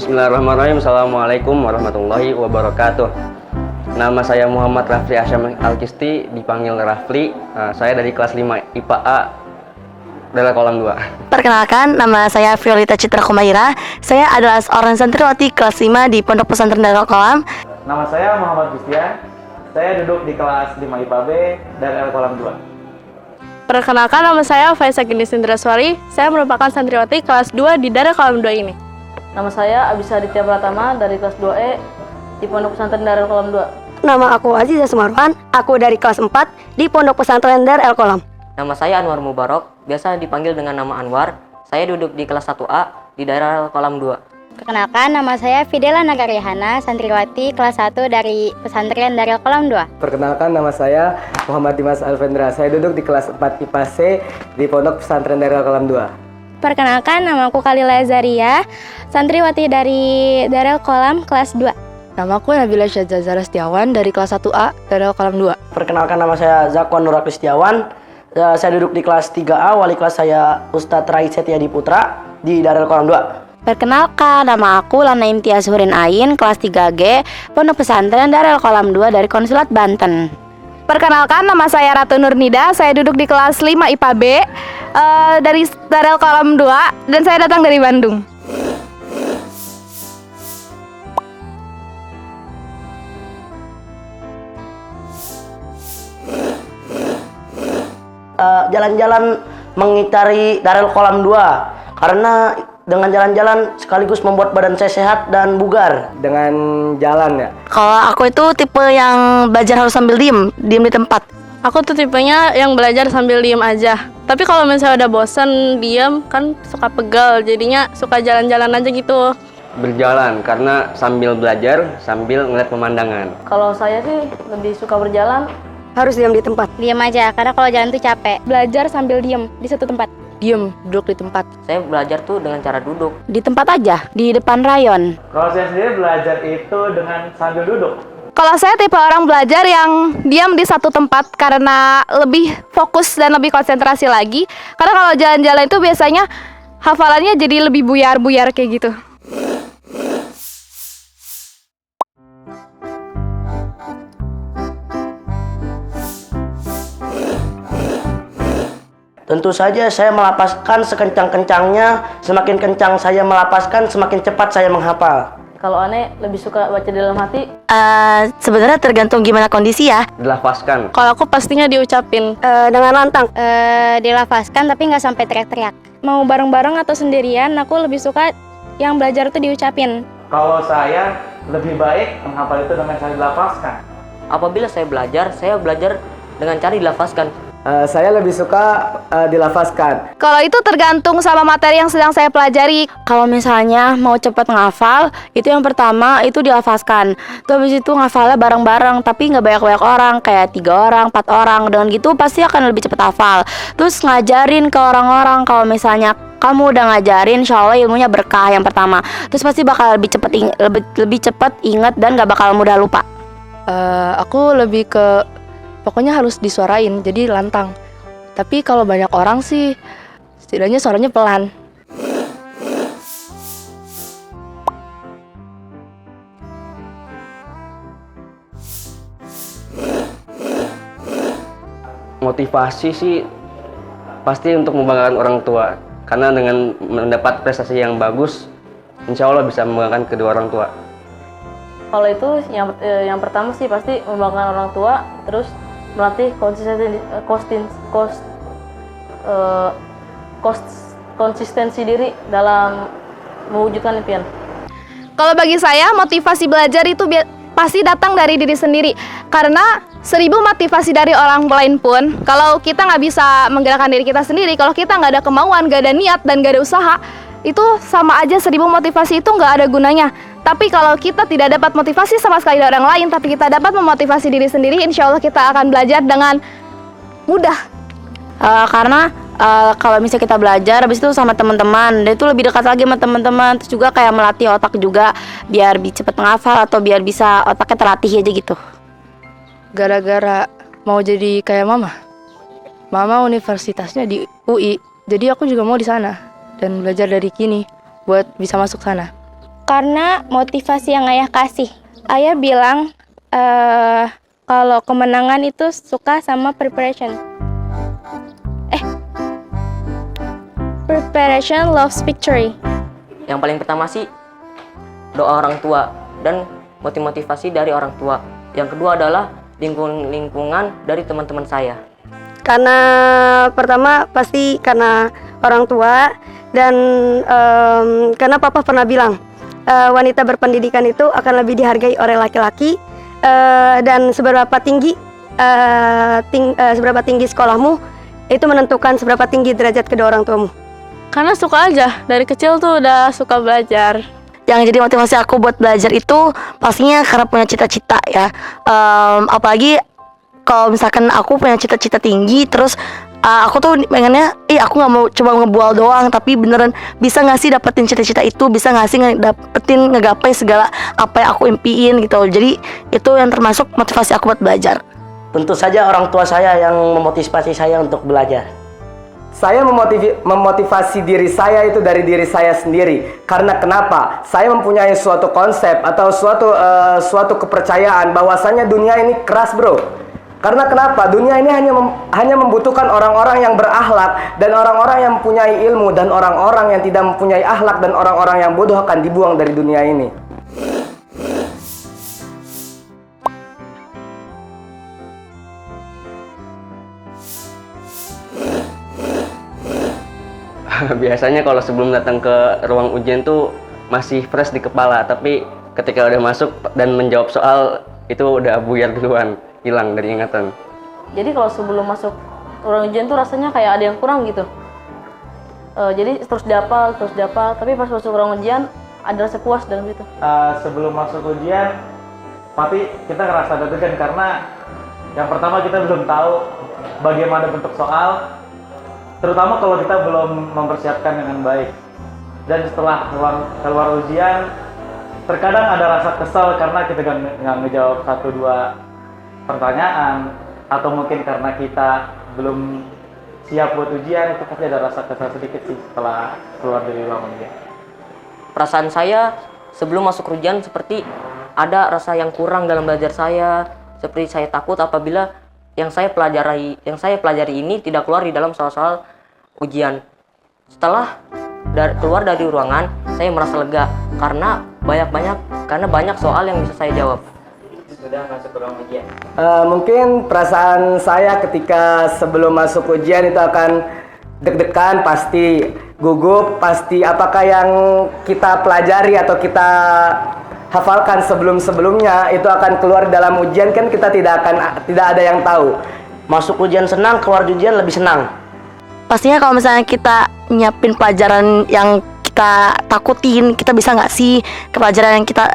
Bismillahirrahmanirrahim. Assalamualaikum warahmatullahi wabarakatuh. Nama saya Muhammad Rafli Asyam Alkisti, dipanggil Rafli. Saya dari kelas 5 IPA A dari kolam 2. Perkenalkan, nama saya Violeta Citra Kumaira. Saya adalah seorang santriwati kelas 5 di Pondok Pesantren Darul Kolam. Nama saya Muhammad Gustian. Saya duduk di kelas 5 IPA B dari kolam 2. Perkenalkan, nama saya Faisa Gini Sindraswari. Saya merupakan santriwati kelas 2 di Darul Kolam 2 ini. Nama saya Abisa Aditya Pratama dari kelas 2E di Pondok Pesantren Darul Kolam 2. Nama aku Aziza Sumarwan. Aku dari kelas 4 di Pondok Pesantren Darul Kolam. Nama saya Anwar Mubarok, biasa dipanggil dengan nama Anwar. Saya duduk di kelas 1A di daerah kolam 2. Perkenalkan, nama saya Fidela Nagarihana, santriwati kelas 1 dari pesantren Darul Kolam 2. Perkenalkan, nama saya Muhammad Dimas Alvendra. Saya duduk di kelas 4 IPA C di Pondok Pesantren Darul Kolam 2. Perkenalkan, nama aku Kalila Zaria, santriwati dari Darul Kolam kelas 2. Namaku Nabila Syadzazara Setiawan dari kelas 1A Darul Kolam 2. Perkenalkan, nama saya Zakwan Nurakli Setiawan. Saya duduk di kelas 3A, wali kelas saya Ustadz Rai Setiadi Putra di Darul Kolam 2. Perkenalkan, nama aku Lana Imtiaz Hurin Ain, kelas 3G, Pondok Pesantren Darul Kolam 2 dari Konsulat Banten. Perkenalkan, nama saya Ratu Nurnida. Saya duduk di kelas 5 IPA B dari Darul Kolam 2 dan saya datang dari Bandung. Jalan-jalan mengitari Darul Kolam 2 karena dengan jalan-jalan sekaligus membuat badan saya sehat dan bugar. Dengan jalan ya. Kalau aku itu tipe yang belajar harus sambil diem di tempat. Aku tuh tipenya yang belajar sambil diem aja. Tapi kalau misalnya udah bosen diem kan suka pegal, jadinya suka jalan-jalan aja gitu. Berjalan karena sambil belajar sambil ngeliat pemandangan. Kalau saya sih lebih suka berjalan. Harus diam di tempat. Diam aja, karena kalau jalan tuh capek. Belajar sambil diem di satu tempat. Diem, duduk di tempat. Saya belajar tuh dengan cara duduk. Di tempat aja, di depan rayon. Kalau saya sendiri belajar itu dengan sambil duduk. Kalau saya tipe orang belajar yang diam di satu tempat karena lebih fokus dan lebih konsentrasi lagi. Karena kalau jalan-jalan itu biasanya hafalannya jadi lebih buyar-buyar kayak gitu. Tentu saja saya melapaskan sekencang-kencangnya. Semakin kencang saya melapaskan, semakin cepat saya menghafal. Kalau aneh lebih suka baca di dalam hati. Sebenarnya tergantung gimana kondisi ya. Dilafazkan. Kalau aku pastinya diucapin. Dengan lantang. Dilafazkan tapi nggak sampai teriak-teriak. Mau bareng-bareng atau sendirian, aku lebih suka yang belajar tuh diucapin. Kalau saya lebih baik menghafal itu dengan cara dilafazkan. Apabila saya belajar dengan cara dilafazkan. Saya lebih suka dilafazkan. Kalau itu tergantung sama materi yang sedang saya pelajari. Kalau misalnya mau cepat ngafal, itu yang pertama itu dilafazkan. Terus habis itu ngafalnya bareng-bareng, tapi nggak banyak-banyak orang, kayak 3 orang, 4 orang. Dengan gitu pasti akan lebih cepat hafal. Terus ngajarin ke orang-orang. Kalau misalnya kamu udah ngajarin, insya Allah ilmunya berkah yang pertama. Terus pasti bakal lebih cepat ingat dan nggak bakal mudah lupa. Aku lebih ke pokoknya harus disuarain, jadi lantang. Tapi kalau banyak orang sih, setidaknya suaranya pelan. Motivasi sih pasti untuk membanggakan orang tua. Karena dengan mendapat prestasi yang bagus, insya Allah bisa membanggakan kedua orang tua. Kalau itu yang pertama sih pasti membanggakan orang tua, terus melatih konsistensi diri dalam mewujudkan impian. Kalau bagi saya, motivasi belajar itu pasti datang dari diri sendiri. Karena 1000 motivasi dari orang lain pun, kalau kita nggak bisa menggerakkan diri kita sendiri, kalau kita nggak ada kemauan, nggak ada niat, dan nggak ada usaha, itu sama aja 1000 motivasi itu nggak ada gunanya. Tapi kalau kita tidak dapat motivasi sama sekali dari orang lain, tapi kita dapat memotivasi diri sendiri, insya Allah kita akan belajar dengan mudah. Karena kalau misalnya kita belajar, habis itu sama teman-teman, dan itu lebih dekat lagi sama teman-teman. Terus juga kayak melatih otak juga, biar cepet menghafal atau biar bisa otaknya terlatih aja gitu. Gara-gara mau jadi kayak mama. Mama universitasnya di UI, jadi aku juga mau di sana dan belajar dari kini buat bisa masuk sana. Karena motivasi yang ayah kasih. Ayah bilang kalau kemenangan itu suka sama preparation. Preparation loves victory. Yang paling pertama sih doa orang tua dan motivasi dari orang tua. Yang kedua adalah lingkungan dari teman-teman saya. Karena pertama pasti karena orang tua dan karena papa pernah bilang wanita berpendidikan itu akan lebih dihargai oleh laki-laki dan seberapa tinggi sekolahmu itu menentukan seberapa tinggi derajat kedua orang tuamu. Karena suka aja, dari kecil tuh udah suka belajar. Yang jadi motivasi aku buat belajar itu pastinya karena punya cita-cita ya. Apalagi kalau misalkan aku punya cita-cita tinggi, terus aku tuh pengennya, aku nggak mau coba ngebual doang, tapi beneran bisa nggak sih dapetin cita-cita itu, bisa nggak sih ngegapai segala apa yang aku impiin gitu. Jadi itu yang termasuk motivasi aku buat belajar. Tentu saja orang tua saya yang memotivasi saya untuk belajar. Saya memotivasi diri saya itu dari diri saya sendiri. Karena kenapa? Saya mempunyai suatu konsep atau suatu kepercayaan bahwasanya dunia ini keras, bro. Karena kenapa? Dunia ini hanya membutuhkan orang-orang yang berakhlak dan orang-orang yang mempunyai ilmu, dan orang-orang yang tidak mempunyai akhlak dan orang-orang yang bodoh akan dibuang dari dunia ini. Biasanya kalau sebelum datang ke ruang ujian tuh masih fresh di kepala, tapi ketika udah masuk dan menjawab soal itu udah buyar duluan, hilang dari ingatan. Jadi kalau sebelum masuk ruang ujian tuh rasanya kayak ada yang kurang gitu. Jadi terus dihafal, tapi pas masuk ruang ujian ada rasa puas dalam itu. Sebelum masuk ujian, pasti kita ngerasa deg-degan karena yang pertama kita belum tahu bagaimana bentuk soal, terutama kalau kita belum mempersiapkan dengan baik. Dan setelah keluar ujian, terkadang ada rasa kesal karena kita nggak ngejawab 1-2 pertanyaan, atau mungkin karena kita belum siap buat ujian. Itu pasti ada rasa kesal sedikit sih setelah keluar dari ruang ujian. Perasaan saya sebelum masuk ujian seperti ada rasa yang kurang dalam belajar saya, seperti saya takut apabila yang saya pelajari ini tidak keluar di dalam soal-soal ujian. Setelah keluar dari ruangan, saya merasa lega karena banyak soal yang bisa saya jawab. Sudah masuk ke ruang ujian. Mungkin perasaan saya ketika sebelum masuk ujian itu akan deg-degan, pasti gugup, pasti apakah yang kita pelajari atau kita hafalkan sebelumnya itu akan keluar dalam ujian, kan kita tidak ada yang tahu. Masuk ujian senang, keluar ujian lebih senang. Pastinya kalau misalnya kita nyiapin pelajaran yang kita takutin, kita bisa nggak sih ke pelajaran yang kita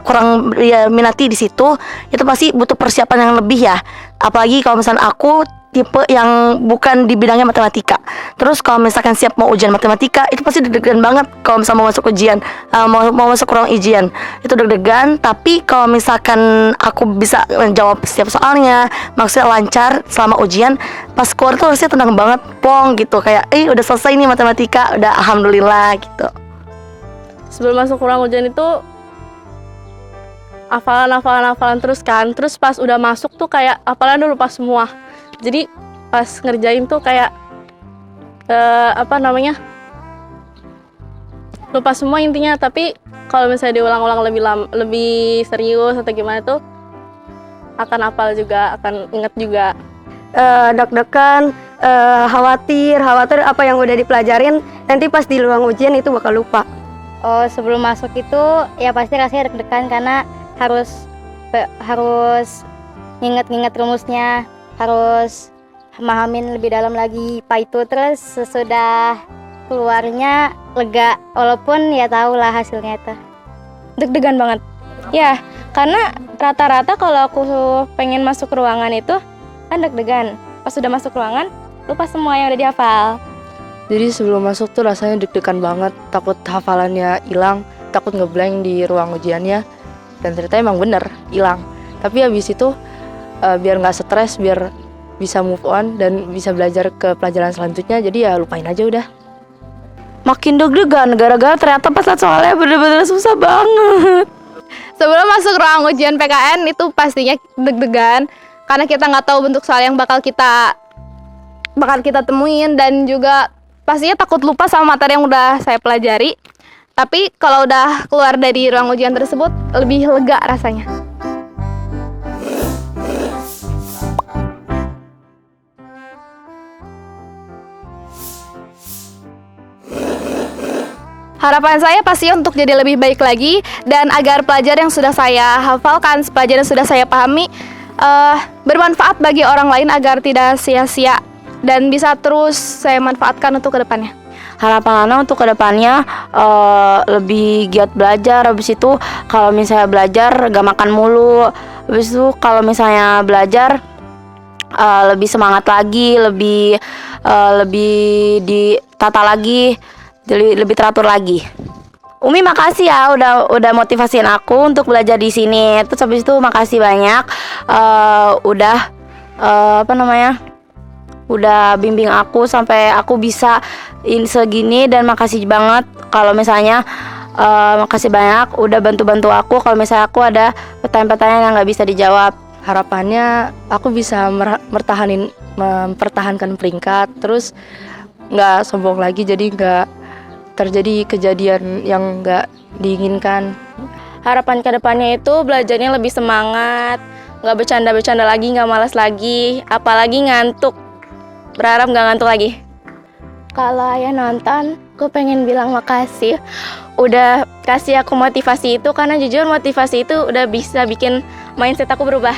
kurang minati di situ, itu pasti butuh persiapan yang lebih ya. Apalagi kalau misalnya aku tipe yang bukan di bidangnya matematika. Terus kalau misalkan siap mau ujian matematika, itu pasti deg-degan banget kalau misalnya mau masuk ujian, mau masuk ruang ujian. Itu deg-degan, tapi kalau misalkan aku bisa menjawab setiap soalnya, maksudnya lancar selama ujian, pas keluar tuh rasanya tenang banget, plong gitu, kayak udah selesai nih matematika, udah alhamdulillah gitu. Sebelum masuk ruang ujian itu hafalan terus kan. Terus pas udah masuk tuh kayak hafalan udah lupa semua. Jadi pas ngerjain tuh kayak lupa semua intinya. Tapi kalau misalnya diulang-ulang lebih serius atau gimana tuh akan hafal juga, akan inget juga. Deg-degan, khawatir apa yang udah dipelajarin nanti pas di ruang ujian itu bakal lupa. Oh, sebelum masuk itu ya pasti rasanya deg-degan karena harus nginget rumusnya, harus memahamin lebih dalam lagi Pak itu. Terus sesudah keluarnya lega, walaupun ya tahu lah hasilnya itu. Deg-degan banget. Ya, karena rata-rata kalau aku pengen masuk ruangan itu kan deg-degan. Pas sudah masuk ruangan, lupa semua yang udah dihafal. Jadi sebelum masuk tuh rasanya deg-degan banget, takut hafalannya hilang, takut ngeblank di ruang ujiannya. Dan ternyata emang bener, hilang. Tapi habis itu biar nggak stres, biar bisa move on dan bisa belajar ke pelajaran selanjutnya, jadi ya lupain aja udah. makin deg-degan gara-gara ternyata pas lihat soalnya bener-bener susah banget. Sebelum masuk ruang ujian PKN itu pastinya deg-degan karena kita nggak tahu bentuk soal yang bakal kita temuin, dan juga pastinya takut lupa sama materi yang udah saya pelajari. Tapi kalau udah keluar dari ruang ujian tersebut lebih lega rasanya. Harapan saya pasti untuk jadi lebih baik lagi, dan agar pelajaran yang sudah saya hafalkan, pelajaran yang sudah saya pahami bermanfaat bagi orang lain agar tidak sia-sia dan bisa terus saya manfaatkan untuk kedepannya. Harapan Ana untuk kedepannya lebih giat belajar. Habis itu kalau misalnya belajar gak makan mulu. Habis itu kalau misalnya belajar lebih semangat lagi, lebih ditata lagi, jadi lebih teratur lagi. Umi makasih ya udah motivasiin aku untuk belajar di sini. Terus habis itu makasih banyak udah bimbing aku sampai aku bisa segini, dan makasih banget kalau misalnya makasih banyak udah bantu-bantu aku kalau misalnya aku ada pertanyaan-pertanyaan yang nggak bisa dijawab. Harapannya aku bisa mempertahankan peringkat, terus nggak sombong lagi, jadi nggak terjadi kejadian yang nggak diinginkan. Harapan kedepannya itu belajarnya lebih semangat, nggak bercanda-bercanda lagi, nggak malas lagi, apalagi ngantuk. Berharap nggak ngantuk lagi. Kalau ayah nonton, gue pengen bilang makasih udah kasih aku motivasi itu, karena jujur motivasi itu udah bisa bikin mindset aku berubah.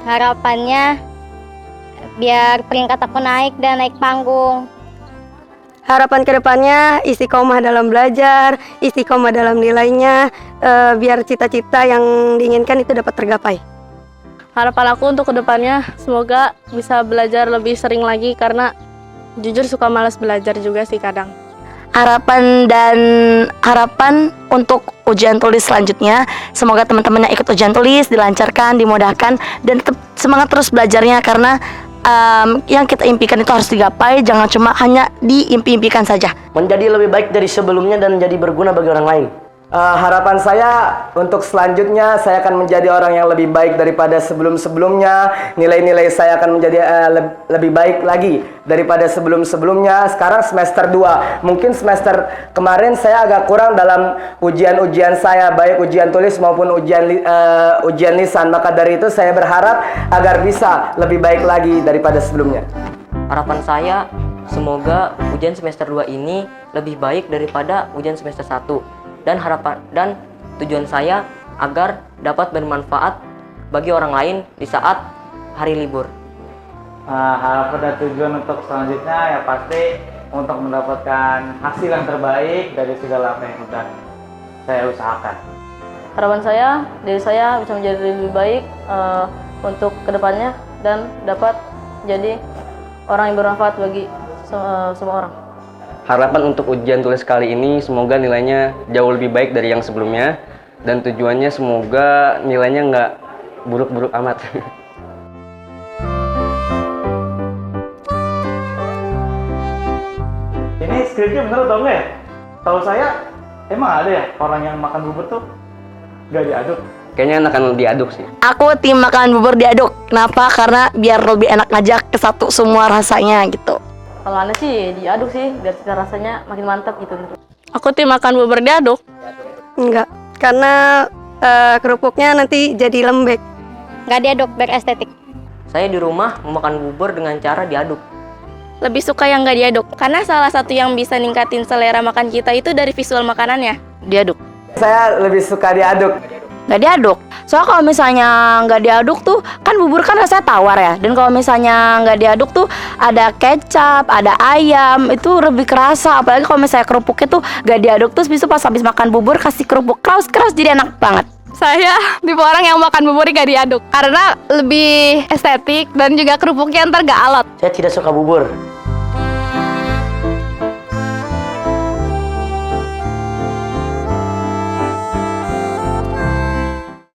Harapannya biar peringkat aku naik dan naik panggung. Harapan kedepannya istiqomah dalam belajar, istiqomah dalam nilainya, biar cita-cita yang diinginkan itu dapat tergapai. Harapan aku untuk kedepannya semoga bisa belajar lebih sering lagi, karena jujur suka malas belajar juga sih kadang. Harapan untuk ujian tulis selanjutnya, semoga teman-teman yang ikut ujian tulis dilancarkan, dimudahkan, dan tetap semangat terus belajarnya, karena yang kita impikan itu harus digapai, jangan cuma hanya diimpi-impikan saja. Menjadi lebih baik dari sebelumnya dan menjadi berguna bagi orang lain. Harapan saya untuk selanjutnya, saya akan menjadi orang yang lebih baik daripada sebelum-sebelumnya. Nilai-nilai saya akan menjadi lebih baik lagi daripada sebelum-sebelumnya. Sekarang semester 2. Mungkin semester kemarin saya agak kurang dalam ujian-ujian saya, baik ujian tulis maupun ujian lisan. Maka dari itu saya berharap agar bisa lebih baik lagi daripada sebelumnya. Harapan saya semoga ujian semester 2 ini lebih baik daripada ujian semester 1. Dan tujuan saya agar dapat bermanfaat bagi orang lain di saat hari libur. Harapan dan tujuan untuk selanjutnya ya pasti untuk mendapatkan hasil yang terbaik dari segala apa yang sudah saya usahakan. Harapan saya, diri saya bisa menjadi lebih baik untuk kedepannya, dan dapat jadi orang yang bermanfaat bagi semua orang. Harapan untuk ujian tulis kali ini semoga nilainya jauh lebih baik dari yang sebelumnya, dan tujuannya semoga nilainya nggak buruk-buruk amat. Ini skripnya bener atau enggak ya? Tahu saya emang ada ya orang yang makan bubur tuh nggak diaduk? Kayaknya enakan diaduk sih. Aku tim makan bubur diaduk. Kenapa? Karena biar lebih enak aja kesatu semua rasanya gitu. Kalau aneh sih diaduk sih, biar cita rasanya makin mantap gitu. Aku tim makan bubur diaduk. Enggak, karena kerupuknya nanti jadi lembek. Nggak diaduk, biar estetik. Saya di rumah memakan bubur dengan cara diaduk. Lebih suka yang nggak diaduk, karena salah satu yang bisa ningkatin selera makan kita itu dari visual makanannya. Diaduk. Saya lebih suka diaduk. Nggak diaduk. Soalnya kalau misalnya nggak diaduk tuh kan bubur kan rasanya tawar ya. Dan kalau misalnya nggak diaduk tuh ada kecap, ada ayam, itu lebih kerasa. Apalagi kalau misalnya kerupuknya tuh nggak diaduk, terus bisa pas habis makan bubur kasih kerupuk keras jadi enak banget. Saya tipe orang yang makan bubur gak diaduk karena lebih estetik dan juga kerupuknya ntar gak alot. Saya tidak suka bubur.